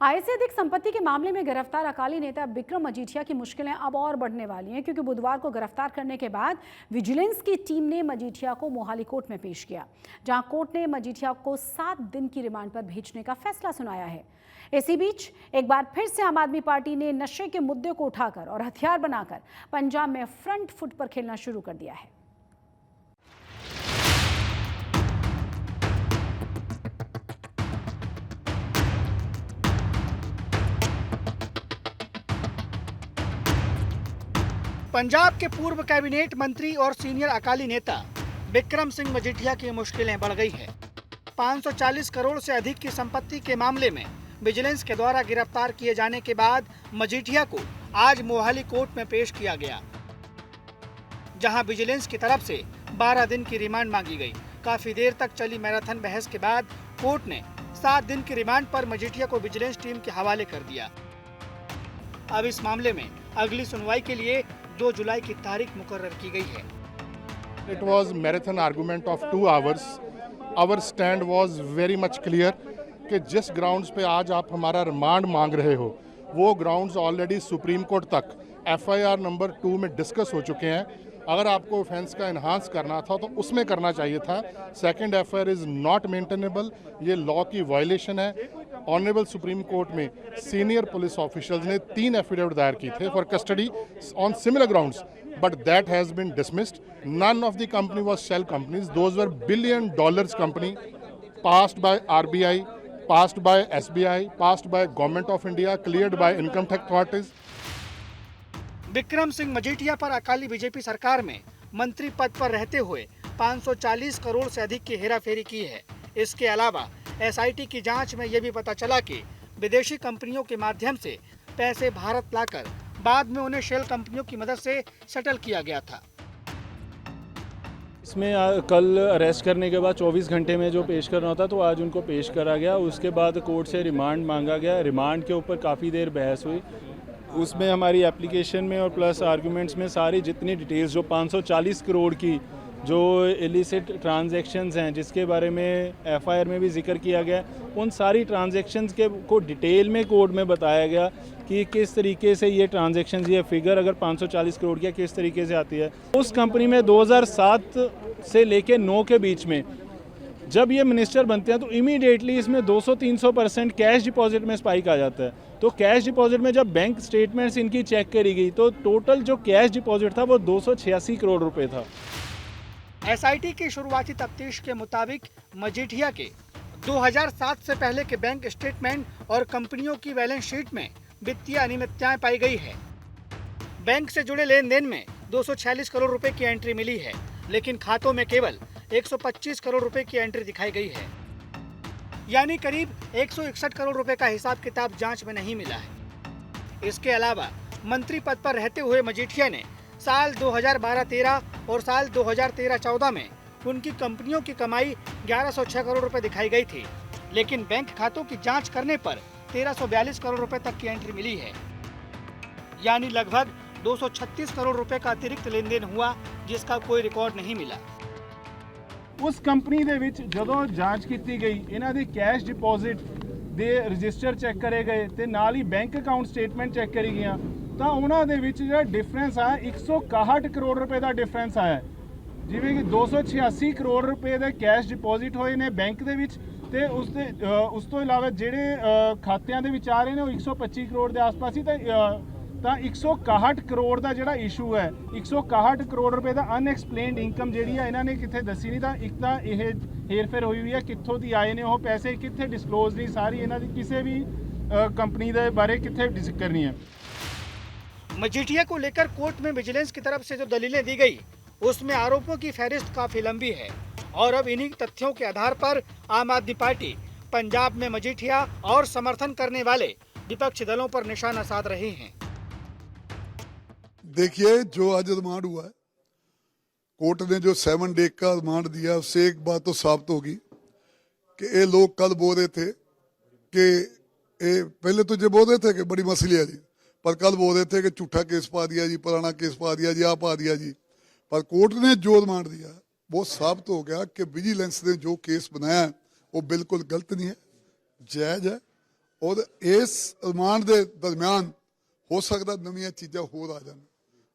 आय से अधिक संपत्ति के मामले में गिरफ्तार अकाली नेता बिक्रम मजीठिया की मुश्किलें अब और बढ़ने वाली हैं, क्योंकि बुधवार को गिरफ्तार करने के बाद विजिलेंस की टीम ने मजीठिया को मोहाली कोर्ट में पेश किया, जहां कोर्ट ने मजीठिया को 7 दिन की रिमांड पर भेजने का फैसला सुनाया है। इसी बीच एक बार फिर से आम आदमी पार्टी ने नशे के मुद्दे को उठाकर और हथियार बनाकर पंजाब में फ्रंट फुट पर खेलना शुरू कर दिया है। पंजाब के पूर्व कैबिनेट मंत्री और सीनियर अकाली नेता बिक्रम सिंह मजीठिया की मुश्किलें बढ़ गई है। 540 करोड़ से अधिक की संपत्ति के मामले में विजिलेंस के द्वारा गिरफ्तार किए जाने के बाद मजीठिया को आज मोहाली कोर्ट में पेश किया गया, जहां विजिलेंस की तरफ से 12 दिन की रिमांड मांगी गई। काफी देर तक चली मैराथन बहस के बाद कोर्ट ने 7 दिन की रिमांड पर मजीठिया को विजिलेंस टीम के हवाले कर दिया। अब इस मामले में अगली सुनवाई के लिए 2 जुलाई की तारीख मुकर्रर की गई है। It was marathon argument of 2 hours. Our stand was very much clear कि जिस ग्राउंड्स पे आज आप हमारा रिमांड मांग रहे हो वो ग्राउंड्स ऑलरेडी सुप्रीम कोर्ट तक FIR नंबर 2 में डिस्कस हो चुके हैं। अगर आपको ऑफेंस का इन्हांस करना था तो उसमें करना चाहिए था। Second FIR is not maintainable, ये लॉ की वायलेशन है। ऑनरेबल सुप्रीम कोर्ट में सीनियर पुलिस ऑफिशियल्स ने 3 एफिडेविट दायर की थे for custody on similar grounds, but that has been dismissed. None of the company was shell companies. Those were $billion company passed by RBI, passed by SBI, passed by Government of India, cleared by income tax authorities. Bikram Singh Majithia पर Akali BJP सरकार में मंत्री पद पर रहते हुए 540 करोड़ से अधिक की हेराफेरी की है। इसके अलावा SIT की जांच में यह भी पता चला कि विदेशी कंपनियों के माध्यम से पैसे भारत लाकर बाद में उन्हें शेल कंपनियों की मदद से सेटल किया गया था। इसमें कल अरेस्ट करने के बाद 24 घंटे में जो पेश करना होता तो आज उनको पेश करा गया। उसके बाद कोर्ट से रिमांड मांगा गया। रिमांड के ऊपर काफ़ी देर बहस हुई। उसमें हमारी एप्लीकेशन में और प्लस आर्गूमेंट्स में सारी जितनी डिटेल्स जो 540 करोड़ की जो इलिसिट ट्रांजैक्शंस हैं जिसके बारे में FIR में भी जिक्र किया गया, उन सारी ट्रांजैक्शंस के को डिटेल में कोर्ट में बताया गया कि किस तरीके से ये ट्रांजैक्शंस, ये फिगर अगर 540 करोड़ की किस तरीके से आती है। उस कंपनी में 2007 से लेके 9 के बीच में जब ये मिनिस्टर बनते हैं तो इमीडिएटली इसमें 200-300% कैश डिपॉजिट में स्पाइक आ जाता है। तो कैश डिपॉजिट में जब बैंक स्टेटमेंट्स इनकी चेक करी गई तो टोटल जो कैश डिपॉजिट था वो 286 करोड़ रुपए था। SIT की शुरुआती तफ्तीश के मुताबिक मजीठिया के 2007 से पहले के बैंक स्टेटमेंट और कंपनियों की बैलेंस शीट में वित्तीय अनियमितताएं पाई गई है। बैंक से जुड़े लेन देन में 246 करोड़ रुपए की एंट्री मिली है, लेकिन खातों में केवल 125 करोड़ रुपए की एंट्री दिखाई गई है, यानी करीब 161 करोड़ रुपए का हिसाब किताब जांच में नहीं मिला है। इसके अलावा मंत्री पद पर रहते हुए मजीठिया ने साल 2012-13 और साल 2013-14 में उनकी कंपनियों की कमाई 1106 करोड़ रुपए दिखाई गई थी, लेकिन बैंक खातों की जांच करने पर 1342 करोड़ रुपए तक की एंट्री मिली है, यानी लगभग 236 करोड़ रुपए का अतिरिक्त लेन देन हुआ जिसका कोई रिकॉर्ड नहीं मिला। उस कंपनी ਦੇ ਵਿੱਚ ਜਦੋਂ ਜਾਂਚ ਕੀਤੀ ਗਈ ਇਹਨਾਂ ਦੇ ਕੈਸ਼ ਡਿਪੋਜ਼ਿਟ ਦੇ ਰਜਿਸਟਰ ਚੈੱਕ ਕਰੇ ਗਏ ਤੇ ਨਾਲ ਹੀ ਬੈਂਕ ਅਕਾਊਂਟ ਸਟੇਟਮੈਂਟ ਚੈੱਕ ਕਰੀ ਗਈਆਂ ਤਾਂ ਉਹਨਾਂ ਦੇ ਵਿੱਚ ਜਿਹੜਾ ਡਿਫਰੈਂਸ ਆ 161 ਕਰੋੜ ਰੁਪਏ ਦਾ ਡਿਫਰੈਂਸ ਆਇਆ। ਜਿਵੇਂ ਕਿ 286 ਕਰੋੜ ਰੁਪਏ ਦੇ ਕੈਸ਼ ਡਿਪੋਜ਼ਿਟ ਹੋਏ ਨੇ ਬੈਂਕ ਦੇ ਵਿੱਚ ਤੇ ਉਸ ਤੋਂ ਇਲਾਵਾ ਜਿਹੜੇ ਖਾਤਿਆਂ ਦੇ ਵਿੱਚ ਆ ਰਹੇ ਨੇ ਉਹ 125 ਕਰੋੜ ਦੇ ਆਸ-ਪਾਸ ਹੀ ਤਾਂ 161 ਕਰੋੜ ਦਾ ਜਿਹੜਾ ਇਸ਼ੂ ਹੈ 161 ਕਰੋੜ ਰੁਪਏ ਦਾ ਅਨਐਕਸਪਲੇਨਡ ਇਨਕਮ ਜਿਹੜੀ ਆ ਇਹਨਾਂ ਨੇ ਕਿੱਥੇ ਦੱਸੀ ਨਹੀਂ। ਤਾਂ ਇੱਕ ਤਾਂ ਇਹ ਹੇਰਫੇਰ ਹੋਈ ਹੋਈ ਹੈ, ਕਿੱਥੋਂ ਦੀ ਆਏ ਨੇ ਉਹ ਪੈਸੇ, ਕਿੱਥੇ ਡਿਸਕਲੋਜ਼ ਨਹੀਂ ਸਾਰੀ ਇਹਨਾਂ ਦੀ ਕਿਸੇ ਵੀ कंपनी के बारे कितने डिस्कस करनी है। मजीठिया को लेकर कोर्ट में विजिलेंस की तरफ से जो दलीलें दी गई उसमें आरोपों की फहरिस्त काफी लंबी है और अब इन्हीं तथ्यों के आधार पर आम आदमी पार्टी पंजाब में मजीठिया और समर्थन करने वाले विपक्षी दलों पर निशाना साध रहे हैं। देखिए, जो आज रिमांड हुआ है, कोर्ट ने जो 7 डे का रिमांड दिया उससे एक बात तो साबित होगी कि ये लोग कल बोल रहे थे कि पहले तो ये बोल रहे थे कि बड़ी मसली है जी, पर कल बोल रहे थे कि झूठा केस पा दिया जी, पुराना केस पा दिया जी, आ पा दिया जी। पर कोर्ट ने जो रिमांड दिया वो साबित हो गया कि विजिलेंस ने जो केस बनाया है वो बिल्कुल गलत नहीं है, जायज़ है ਔਰ ਇਸ ਰਿਮਾਂਡ ਦੇ ਦਰਮਿਆਨ ਹੋ ਸਕਦਾ ਨਵੀਆਂ ਚੀਜ਼ਾਂ ਹੋਰ ਆ ਜਾਣ।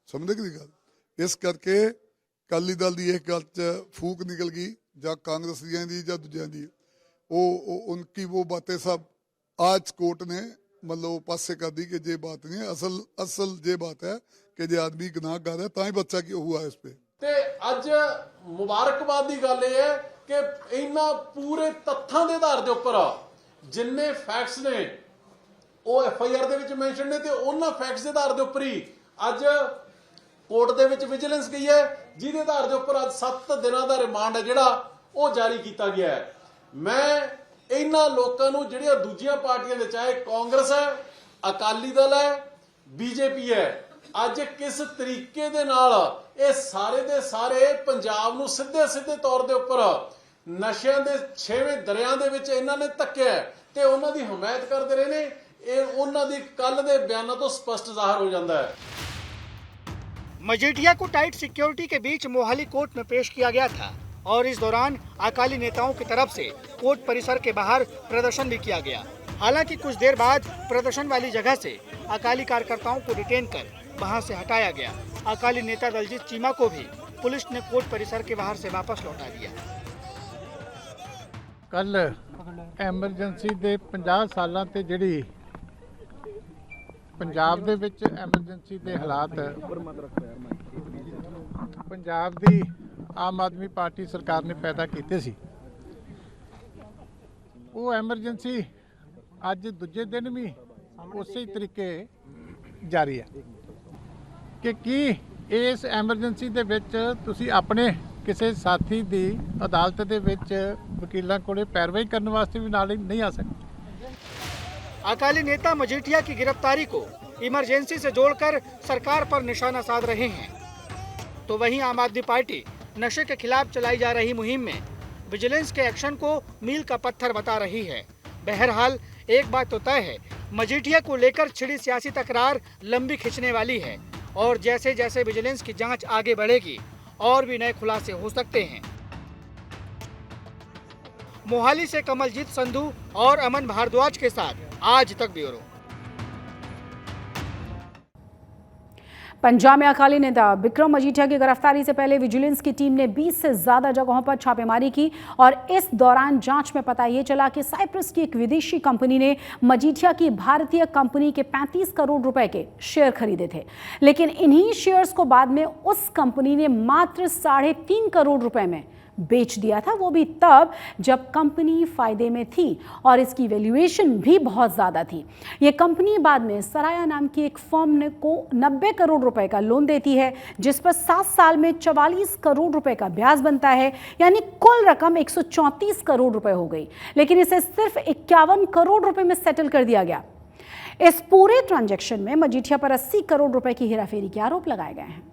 ਸਮਝਦੇ ਕਿ ਗੱਲ ਇਸ ਕਰਕੇ ਅਕਾਲੀ ਦਲ ਦੀ ਇੱਕ ਗੱਲ 'ਚ ਫੂਕ ਨਿਕਲ ਗਈ ਜਾਂ ਕਾਂਗਰਸੀਆਂ ਦੀ ਜਾਂ ਦੂਜਿਆਂ ਦੀ, ਉਹ उनकी वो बातें सब आज कोर्ट ने मतलब पासे कर दी कि ये बात नहीं है। असल ये बात है कि जे आदमी गुनाहगार है तां ही बच्चा क्यों हुआ इस पे। ਤੇ ਅੱਜ ਮੁਬਾਰਕਬਾਦ ਦੀ ਗੱਲ ਇਹ ਹੈ ਕਿ ਇਹਨਾਂ ਪੂਰੇ ਤੱਥਾਂ ਦੇ ਆਧਾਰ ਦੇ ਉੱਪਰ ਜਿੰਨੇ ਫੈਕਟਸ ਨੇ ਉਹ ਐਫਆਈਆਰ ਦੇ ਵਿੱਚ ਮੈਂਸ਼ਨ ਨੇ ਤੇ ਉਹਨਾਂ ਫੈਕਟਸ ਦੇ ਆਧਾਰ ਦੇ ਉੱਪਰ ਹੀ ਅੱਜ ਕੋਰਟ ਦੇ ਵਿੱਚ ਵਿਜੀਲੈਂਸ ਗਈ ਹੈ, ਜਿਹਦੇ ਆਧਾਰ ਦੇ ਉੱਪਰ ਅੱਜ 7 ਦਿਨਾਂ ਦਾ ਰਿਮਾਂਡ ਹੈ ਜਿਹੜਾ ਉਹ ਜਾਰੀ ਕੀਤਾ ਗਿਆ ਹੈ। ਮੈਂ ਇਹਨਾਂ ਲੋਕਾਂ ਨੂੰ ਜਿਹੜੀਆਂ ਦੂਜੀਆਂ ਪਾਰਟੀਆਂ ਦੇ ਚਾਹੇ ਕਾਂਗਰਸ ਹੈ, ਅਕਾਲੀ ਦਲ ਹੈ, ਬੀਜੇਪੀ ਹੈ, ਅੱਜ ਕਿਸ ਤਰੀਕੇ ਦੇ ਨਾਲ ਇਹ ਸਾਰੇ ਦੇ ਸਾਰੇ ਪੰਜਾਬ ਨੂੰ ਸਿੱਧੇ ਤੌਰ ਦੇ ਉੱਪਰ ਨਸ਼ਿਆਂ ਦੇ 6ਵੇਂ ਦਰਿਆ ਦੇ ਵਿੱਚ ਇਹਨਾਂ ਨੇ ਧੱਕਿਆ ਤੇ ਉਹਨਾਂ ਦੀ ਹਮਾਇਤ ਕਰਦੇ ਰਹੇ ਨੇ, ਇਹ ਉਹਨਾਂ ਦੀ ਕੱਲ ਦੇ ਬਿਆਨਾਂ ਤੋਂ ਸਪਸ਼ਟ ਜ਼ਾਹਰ ਹੋ ਜਾਂਦਾ ਹੈ। मजीठिया को टाइट सिक्योरिटी के बीच मोहाली कोर्ट में पेश किया गया था और इस दौरान अकाली नेताओं की तरफ से कोर्ट परिसर के बाहर प्रदर्शन भी किया गया। हालांकि कुछ देर बाद प्रदर्शन वाली जगह से अकाली कार्यकर्ताओं को डिटेन कर वहां से हटाया गया। अकाली नेता दलजीत चीमा को भी पुलिस ने कोर्ट परिसर के बाहर से वापस लौटा दिया। ਕੱਲ ਐਮਰਜੈਂਸੀ ਦੇ 50 ਸਾਲਾਂ ਤੇ ਜਿਹੜੀ ਪੰਜਾਬ ਦੇ ਵਿੱਚ ਐਮਰਜੈਂਸੀ ਦੇ ਹਾਲਾਤ ਪੰਜਾਬ ਦੀ ਆਮ ਆਦਮੀ ਪਾਰਟੀ ਸਰਕਾਰ ਨੇ ਪੈਦਾ ਕੀਤੇ ਸੀ, ਉਹ ਐਮਰਜੈਂਸੀ ਅੱਜ ਦੂਜੇ ਦਿਨ ਵੀ ਉਸੇ ਤਰੀਕੇ ਜਾਰੀ ਹੈ ਕਿ ਕੀ ਇਸ ਐਮਰਜੈਂਸੀ ਦੇ ਵਿੱਚ ਤੁਸੀਂ ਆਪਣੇ ਕਿਸੇ ਸਾਥੀ ਦੀ ਅਦਾਲਤ ਦੇ ਵਿੱਚ ਵਕੀਲਾਂ ਕੋਲੇ ਪੈਰਵਾਈ ਕਰਨ ਵਾਸਤੇ ਵੀ ਨਾਲ ਨਹੀਂ ਆ ਸਕਦੇ। अकाली नेता मजीठिया की गिरफ्तारी को इमरजेंसी से जोड़कर सरकार पर निशाना साध रहे हैं, तो वहीं आम आदमी पार्टी नशे के खिलाफ चलाई जा रही मुहिम में विजिलेंस के एक्शन को मील का पत्थर बता रही है। बहरहाल एक बात तो तय है, मजीठिया को लेकर छिड़ी सियासी तकरार लंबी खिंचने वाली है और जैसे जैसे विजिलेंस की जांच आगे बढ़ेगी और भी नए खुलासे हो सकते हैं। मोहाली से कमलजीत संधू और अमन भारद्वाज के साथ आज तक ब्यूरो। पंजाब में अकाली नेता बिक्रम मजीठिया की गिरफ्तारी से पहले विजिलेंस की टीम ने 20 से ज्यादा जगहों पर छापेमारी की और इस दौरान जांच में पता ये चला कि साइप्रस की एक विदेशी कंपनी ने मजीठिया की भारतीय कंपनी के 35 करोड़ रुपए के शेयर खरीदे थे, लेकिन इन्हीं शेयर्स को बाद में उस कंपनी ने मात्र 3.5 करोड़ रुपए में बेच दिया था, वो भी तब जब कंपनी फायदे में थी और इसकी वैल्यूएशन भी बहुत ज़्यादा थी। ये कंपनी बाद में सराया नाम की एक फर्म को 90 करोड़ रुपए का लोन देती है, जिस पर 7 साल में 44 करोड़ रुपए का ब्याज बनता है, यानी कुल रकम 134 करोड़ रुपए हो गई, लेकिन इसे सिर्फ 51 करोड़ रुपए में सेटल कर दिया गया। इस पूरे ट्रांजैक्शन में मजीठिया पर 80 करोड़ रुपए की हेराफेरी के आरोप लगाए गए हैं।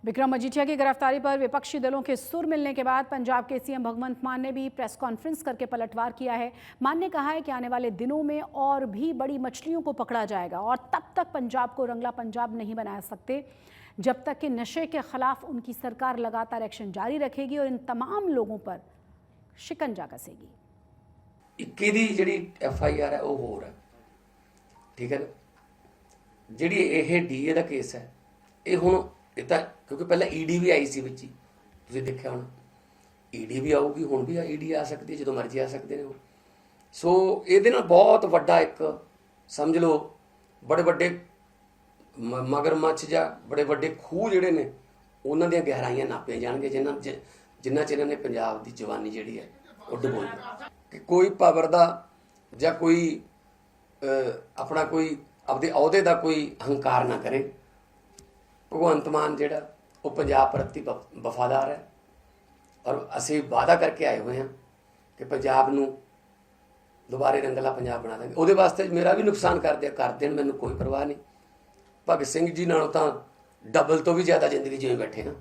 बिक्रम मजीठिया की गिरफ्तारी पर विपक्षी दलों के सुर मिलने के बाद पंजाब के सीएम भगवंत मान ने भी प्रेस कॉन्फ्रेंस करके पलटवार किया है। मान ने कहा है कि आने वाले दिनों में और भी बड़ी मछलियों को पकड़ा जाएगा और तब तक पंजाब को रंगला पंजाब नहीं बना सकते जब तक कि नशे के खिलाफ उनकी सरकार लगातार एक्शन जारी रखेगी और इन तमाम लोगों पर शिकंजा कसेगी। 21 ਦੀ ਜਿਹੜੀ FIR ਹੈ ਉਹ ਹੋਰ ਹੈ, ਠੀਕ ਹੈ ਨਾ। ਜਿਹੜੀ ਇਹ DA ਦਾ ਕੇਸ ਹੈ ਇਹ ਹੁਣ ਇਹ ਤਾਂ ਕਿਉਂਕਿ ਪਹਿਲਾਂ ED ਵੀ ਆਈ ਸੀ ਵਿੱਚ ਹੀ, ਤੁਸੀਂ ਦੇਖਿਆ ਹੁਣ ED ਵੀ ਆਊਗੀ, ਹੁਣ ਵੀ ED ਆ ਸਕਦੀ ਹੈ, ਜਦੋਂ ਮਰਜ਼ੀ ਆ ਸਕਦੇ ਨੇ ਉਹ। ਸੋ ਇਹਦੇ ਨਾਲ ਬਹੁਤ ਵੱਡਾ ਇੱਕ ਸਮਝ ਲਓ ਬੜੇ ਵੱਡੇ ਮਗਰਮੱਛ ਜਾਂ ਬੜੇ ਵੱਡੇ ਖੂਹ ਜਿਹੜੇ ਨੇ ਉਹਨਾਂ ਦੀਆਂ ਗਹਿਰਾਈਆਂ ਨਾਪੀਆਂ ਜਾਣਗੇ ਜਿਨ੍ਹਾਂ ਚ ਇਹਨਾਂ ਨੇ ਪੰਜਾਬ ਦੀ ਜਵਾਨੀ ਜਿਹੜੀ ਹੈ ਉਹ ਡੁਬੋਈ ਕਿ ਕੋਈ ਪਾਵਰ ਦਾ ਜਾਂ ਕੋਈ ਆਪਣਾ ਕੋਈ ਆਪਦੇ ਅਹੁਦੇ ਦਾ ਕੋਈ ਹੰਕਾਰ ਨਾ ਕਰੇ। ਭਗਵੰਤ ਮਾਨ ਜਿਹੜਾ ਉਹ ਪੰਜਾਬ ਪ੍ਰਤੀ ਵਫਾਦਾਰ ਹੈ ਔਰ ਅਸੀਂ ਵਾਅਦਾ ਕਰਕੇ ਆਏ ਹੋਏ ਹਾਂ ਕਿ ਪੰਜਾਬ ਨੂੰ ਦੁਬਾਰੇ ਰੰਗਲਾ ਪੰਜਾਬ ਬਣਾ ਦਾਂਗੇ। ਉਹਦੇ ਵਾਸਤੇ ਮੇਰਾ ਵੀ ਨੁਕਸਾਨ ਕਰ ਦੇਣ ਮੈਨੂੰ ਕੋਈ ਪਰਵਾਹ ਨਹੀਂ। ਭਗਤ ਸਿੰਘ ਜੀ ਨਾਲੋਂ ਤਾਂ डबल तो भी ज्यादा जिंदगी जिए बैठे हैं।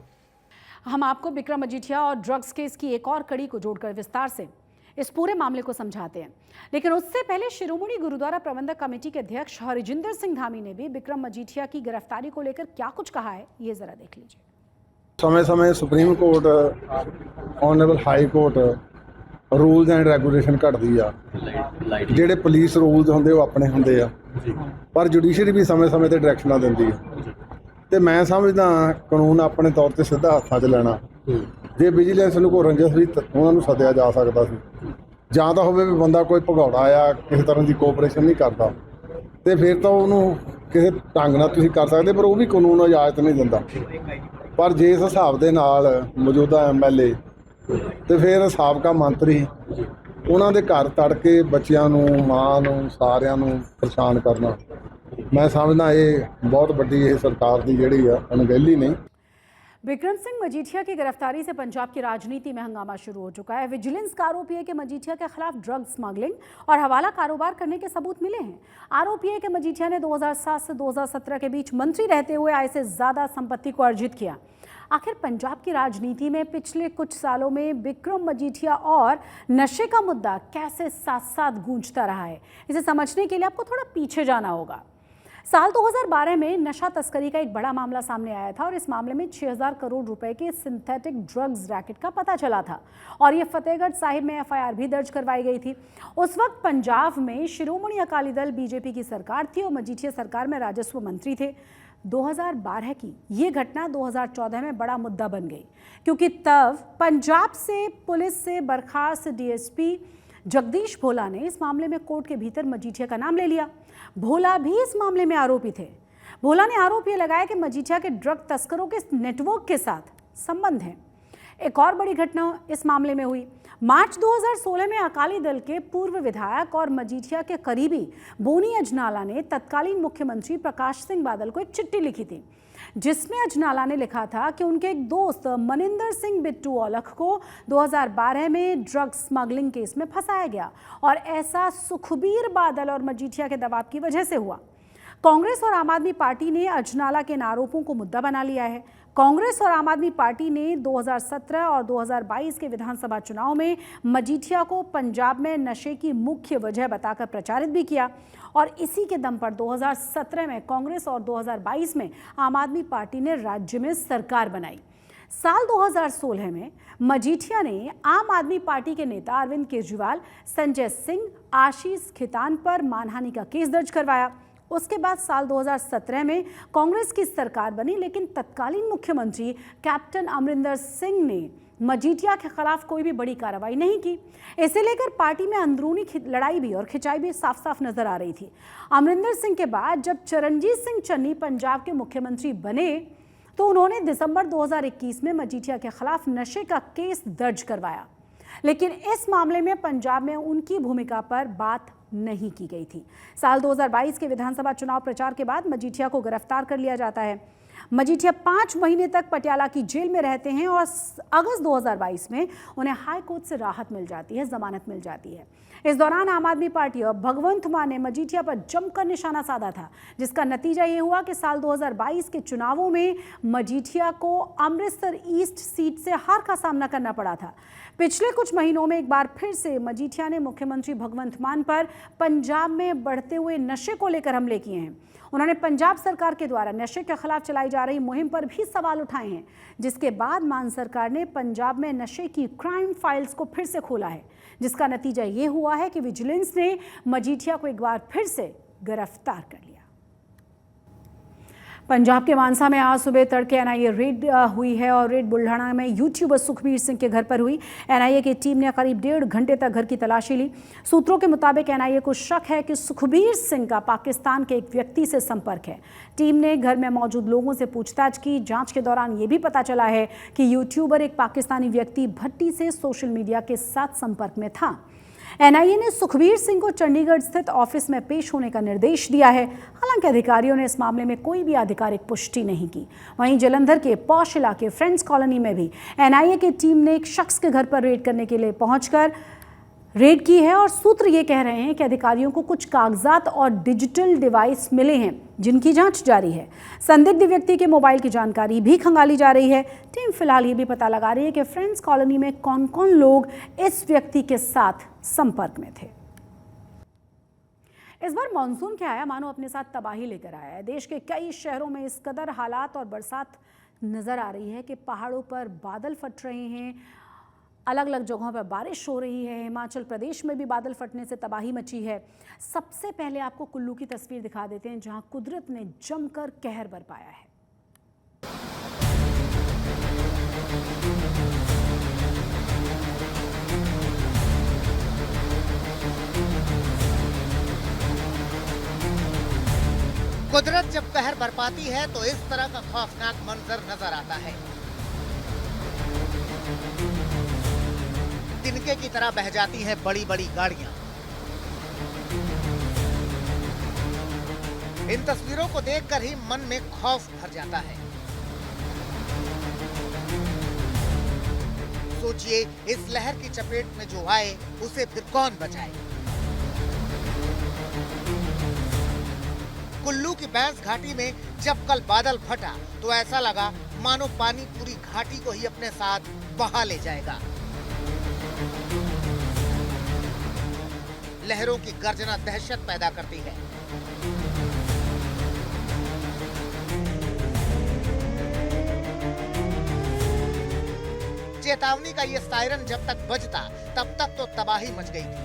हम आपको बिक्रम मजीठिया और ड्रग्स केस की एक और कड़ी को जोड़कर विस्तार से इस पूरे मामले को समझाते हैं, लेकिन उससे पहले शिरोमणि गुरुद्वारा प्रबंधक कमेटी के अध्यक्ष हरिजिंदर सिंह धामी ने भी बिक्रम मजीठिया की गिरफ्तारी को लेकर क्या कुछ कहा है, ये जरा देख लीजिए। समय समय supreme court honourable high court rules and regulation ਘਟਦੀ ਆ, ਜਿਹੜੇ ਪੁਲਿਸ ਰੂਲਸ ਹੁੰਦੇ ਉਹ ਆਪਣੇ ਹੁੰਦੇ ਆ, ਪਰ ਜੁਡੀਸ਼ਰੀ ਵੀ ਸਮੇਂ-ਸਮੇਂ ਤੇ ਡਾਇਰੈਕਸ਼ਨਾਂ ਦਿੰਦੀ ਆ। ਤੇ ਮੈਂ ਸਮਝਦਾ ਕਾਨੂੰਨ ਆਪਣੇ ਤੌਰ ਤੇ ਸਿੱਧਾ ਹੱਥਾਂ 'ਚ ਲੈਣਾ। ਜੇ ਵਿਜੀਲੈਂਸ ਨੂੰ ਕੋਈ ਰੰਜਿਸ਼ ਵੀ ਉਹਨਾਂ ਨੂੰ ਸੱਦਿਆ ਜਾ ਸਕਦਾ ਸੀ, ਜਾਂ ਤਾਂ ਹੋਵੇ ਵੀ ਬੰਦਾ ਕੋਈ ਭਗੌੜਾ ਆ, ਕਿਸੇ ਤਰ੍ਹਾਂ ਦੀ ਕੋਆਪਰੇਸ਼ਨ ਨਹੀਂ ਕਰਦਾ, ਤੇ ਫਿਰ ਤਾਂ ਉਹਨੂੰ ਕਿਸੇ ਢੰਗ ਨਾਲ ਤੁਸੀਂ ਕਰ ਸਕਦੇ, ਪਰ ਉਹ ਵੀ ਕਾਨੂੰਨ ਇਜਾਜ਼ਤ ਨਹੀਂ ਦਿੰਦਾ। ਪਰ ਜੇ ਇਸ ਹਿਸਾਬ ਦੇ ਨਾਲ ਮੌਜੂਦਾ ਐਮਐਲਏ ਤੇ ਫਿਰ ਸਾਬਕਾ ਮੰਤਰੀ ਉਹਨਾਂ ਦੇ ਘਰ ਤੜ ਕੇ ਬੱਚਿਆਂ ਨੂੰ, ਮਾਂ ਨੂੰ, ਸਾਰਿਆਂ ਨੂੰ ਪਰੇਸ਼ਾਨ ਕਰਨਾ, मैं समझना ये बहुत बड़ी ये सरकार की जी अनगहली नहीं। बिक्रम सिंह मजीठिया की गिरफ्तारी से पंजाब की राजनीति में हंगामा शुरू हो चुका है। विजिलेंस का आरोप है कि मजीठिया के खिलाफ ड्रग स्मगलिंग और हवाला कारोबार करने के सबूत मिले हैं। आरोप है कि मजीठिया ने 2007 से 2017 के बीच मंत्री रहते हुए आय से ज्यादा संपत्ति को अर्जित किया। आखिर पंजाब की राजनीति में पिछले कुछ सालों में बिक्रम मजीठिया और नशे का मुद्दा कैसे साथ साथ गूंजता रहा है, इसे समझने के लिए आपको थोड़ा पीछे जाना होगा। साल 2012 में नशा तस्करी का एक बड़ा मामला सामने आया था और इस मामले में 6000 करोड़ रुपए के सिंथेटिक ड्रग्स रैकेट का पता चला था और ये फतेहगढ़ साहिब में एफआईआर भी दर्ज करवाई गई थी। उस वक्त पंजाब में शिरोमणि अकाली दल बीजेपी की सरकार थी और मजीठिया सरकार में राजस्व मंत्री थे। 2012 की ये घटना 2014 में बड़ा मुद्दा बन गई, क्योंकि तब पंजाब से पुलिस से बर्खास्त डीएसपी जगदीश भोला ने इस मामले में कोर्ट के भीतर मजीठिया का नाम ले लिया। भोला भी इस मामले में आरोपी थे। भोला ने आरोप यह लगाया कि मजीठिया के ड्रग तस्करों के नेटवर्क के साथ संबंध है। एक और बड़ी घटना इस मामले में हुई। मार्च 2016 में अकाली दल के पूर्व विधायक और मजीठिया के करीबी बोनी अजनाला ने तत्कालीन मुख्यमंत्री प्रकाश सिंह बादल को एक चिट्ठी लिखी थी, जिसमें अजनाला ने लिखा था कि उनके एक दोस्त मनिंदर सिंह बिट्टू औलख को 2012 में ड्रग स्मगलिंग केस में फंसाया गया और ऐसा सुखबीर बादल और मजीठिया के दबाव की वजह से हुआ। कांग्रेस और आम आदमी पार्टी ने अजनाला के इन आरोपों को मुद्दा बना लिया है। कांग्रेस और आम आदमी पार्टी ने 2017 और 2022 के विधानसभा चुनाव में मजीठिया को पंजाब में नशे की मुख्य वजह बताकर प्रचारित भी किया और इसी के दम पर 2017 में कांग्रेस और 2022 में आम आदमी पार्टी ने राज्य में सरकार बनाई। साल 2016 में मजीठिया ने आम आदमी पार्टी के नेता अरविंद केजरीवाल, संजय सिंह, आशीष खितान पर मानहानि का केस दर्ज करवाया। उसके बाद साल 2017 में कांग्रेस की सरकार बनी, लेकिन तत्कालीन मुख्यमंत्री कैप्टन अमरिंदर सिंह ने मजीठिया के खिलाफ कोई भी बड़ी कार्रवाई नहीं की। इसे लेकर पार्टी में अंदरूनी लड़ाई भी और खिंचाई भी साफ साफ नजर आ रही थी। अमरिंदर सिंह के बाद जब चरणजीत सिंह चन्नी पंजाब के मुख्यमंत्री बने तो उन्होंने दिसंबर 2021 में मजीठिया के खिलाफ नशे का केस दर्ज करवाया, लेकिन इस मामले में पंजाब में उनकी भूमिका पर बात नहीं की गई थी। साल 2022 के विधानसभा चुनाव प्रचार के बाद मजीठिया को गिरफ्तार कर लिया जाता है। मजीठिया 5 महीने तक पटियाला की जेल में रहते हैं और अगस्त 2022 में उन्हें हाई कोर्ट से राहत मिल जाती है, जमानत मिल जाती है। इस दौरान आम आदमी पार्टी और भगवंत मान ने मजीठिया पर जमकर निशाना साधा था, जिसका नतीजा ये हुआ कि साल 2022 के चुनावों में मजीठिया को अमृतसर ईस्ट सीट से हार का सामना करना पड़ा था। पिछले कुछ महीनों में एक बार फिर से मजीठिया ने मुख्यमंत्री भगवंत मान पर पंजाब में बढ़ते हुए नशे को लेकर हमले किए हैं। उन्होंने पंजाब सरकार के द्वारा नशे के खिलाफ चलाई जा रही मुहिम पर भी सवाल उठाए हैं, जिसके बाद मान सरकार ने पंजाब में नशे की क्राइम फाइल्स को फिर से खोला है, जिसका नतीजा ये हुआ है कि विजिलेंस ने मजीठिया को एक बार फिर से गिरफ्तार कर लिया। पंजाब के मानसा में आज सुबह तड़के एनआईए रेड हुई है और रेड बुल्ढाना में यूट्यूबर सुखबीर सिंह के घर पर हुई। एनआईए की टीम ने करीब 1.5 घंटे तक घर की तलाशी ली। सूत्रों के मुताबिक एनआईए को शक है कि सुखबीर सिंह का पाकिस्तान के एक व्यक्ति से संपर्क है। टीम ने घर में मौजूद लोगों से पूछताछ की। जांच के दौरान ये भी पता चला है कि यूट्यूबर एक पाकिस्तानी व्यक्ति भट्टी से सोशल मीडिया के साथ संपर्क में था। एनआईए ने सुखबीर सिंह को चंडीगढ़ स्थित ऑफिस में पेश होने का निर्देश दिया है। हालांकि अधिकारियों ने इस मामले में कोई भी आधिकारिक पुष्टि नहीं की। वहीं जलंधर के पॉश इलाके फ्रेंड्स कॉलोनी में भी एनआईए की टीम ने एक शख्स के घर पर रेड करने के लिए पहुंचकर रेड की है और सूत्र ये कह रहे हैं कि अधिकारियों को कुछ कागजात और डिजिटल डिवाइस मिले हैं, जिनकी जांच जारी है। संदिग्ध व्यक्ति के मोबाइल की जानकारी भी खंगाली जा रही है। टीम फिलहाल ये भी पता लगा रही है कि फ्रेंड्स कॉलोनी में कौन कौन लोग इस व्यक्ति के साथ संपर्क में थे। इस बार मानसून क्या आया मानो अपने साथ तबाही लेकर आया है। देश के कई शहरों में इस कदर हालात और बरसात नजर आ रही है कि पहाड़ों पर बादल फट रहे हैं, अलग अलग जगहों पर बारिश हो रही है। हिमाचल प्रदेश में भी बादल फटने से तबाही मची है। सबसे पहले आपको कुल्लू की तस्वीर दिखा देते हैं, जहां कुदरत ने जमकर कहर बरपाया है। कुदरत जब कहर बरपाती है तो इस तरह का खौफनाक मंजर नजर आता है। तिनके की तरह बह जाती हैं बड़ी बड़ी गाड़ियां। इन तस्वीरों को देखकर ही मन में खौफ भर जाता है। सोचिए, इस लहर की चपेट में जो आए उसे फिर कौन बचाए। कुल्लू की बैंस घाटी में जब कल बादल फटा तो ऐसा लगा मानो पानी पूरी घाटी को ही अपने साथ बहा ले जाएगा। लहरों की गर्जना दहशत पैदा करती है। चेतावनी का ये सायरन जब तक बजता तब तक तो तबाही मच गई थी।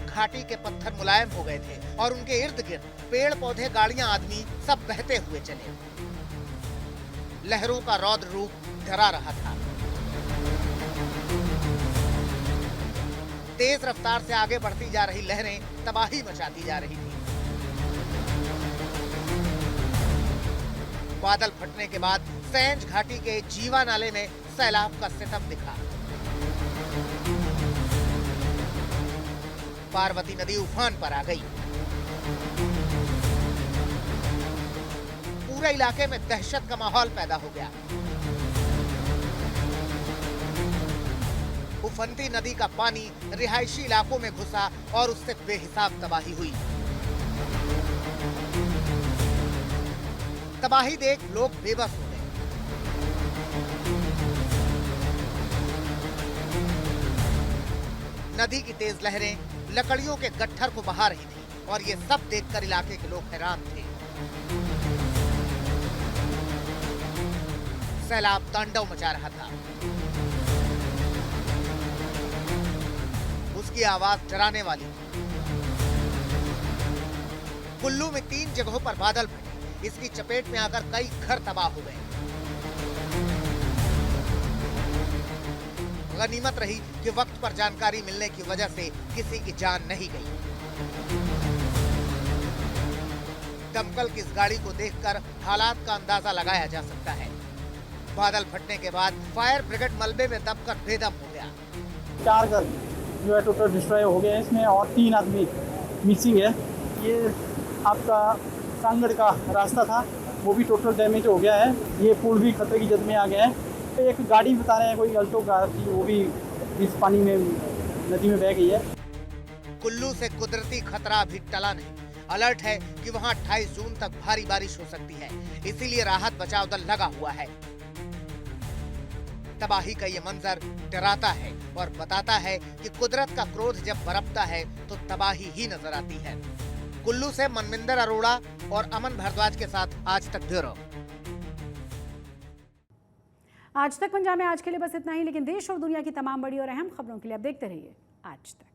घाटी के पत्थर मुलायम हो गए थे और उनके इर्द गिर्द पेड़ पौधे, गाड़ियां, आदमी सब बहते हुए चले। लहरों का रौद्र रूप डरा रहा था। तेज रफ्तार से आगे बढ़ती जा रही लहरें तबाही मचाती जा रही थी। बादल फटने के बाद सैंज घाटी के जीवा नाले में सैलाब का सितम दिखा। पार्वती नदी उफान पर आ गई। पूरे इलाके में दहशत का माहौल पैदा हो गया। उफनती नदी का पानी रिहायशी इलाकों में घुसा और उससे बेहिसाब तबाही हुई। तबाही देख लोग बेबस हो गए। नदी की तेज लहरें लकड़ियों के गट्ठर को बहा रही थी और ये सब देखकर इलाके के लोग हैरान थे। सैलाब तांडव मचा रहा था। उसकी आवाज डराने वाली थी। कुल्लू में 3 जगहों पर बादल फटे। इसकी चपेट में आकर कई घर तबाह हो गए। गनीमत रही कि वक्त पर जानकारी मिलने की वजह से किसी की जान नहीं गई। दमकल की इस गाड़ी को देखकर हालात का अंदाजा लगाया जा सकता है। बादल फटने के बाद फायर ब्रिगेड मलबे में दबकर बेदम हो गया। 4 घर जो है टोटल डिस्ट्रॉय हो गए हैं इसमें और 3 आदमी मिसिंग है। ये आपका सांगड़ का रास्ता था, वो भी टोटल डैमेज हो गया है। ये पुल भी खतरे की जद में आ गया है। एक गाड़ी बता रहे हैं कोई अल्टो कार थी, वो भी इस पानी में नदी में बह गई है। कुल्लू से कुदरती खतरा अभी टला नहीं। अलर्ट है कि वहां 28 जून तक भारी बारिश हो सकती है, इसीलिए राहत बचाव दल लगा हुआ है। तबाही का ये मंजर डराता है और बताता है कि कुदरत का क्रोध जब बरपता है तो तबाही ही नजर आती है। कुल्लू से मनमिंदर अरोड़ा और अमन भारद्वाज के साथ आज तक ब्यूरो। आज तक पंजाब में आज के लिए बस इतना ही, लेकिन देश और दुनिया की तमाम बड़ी और अहम खबरों के लिए आप देखते रहिए आज तक।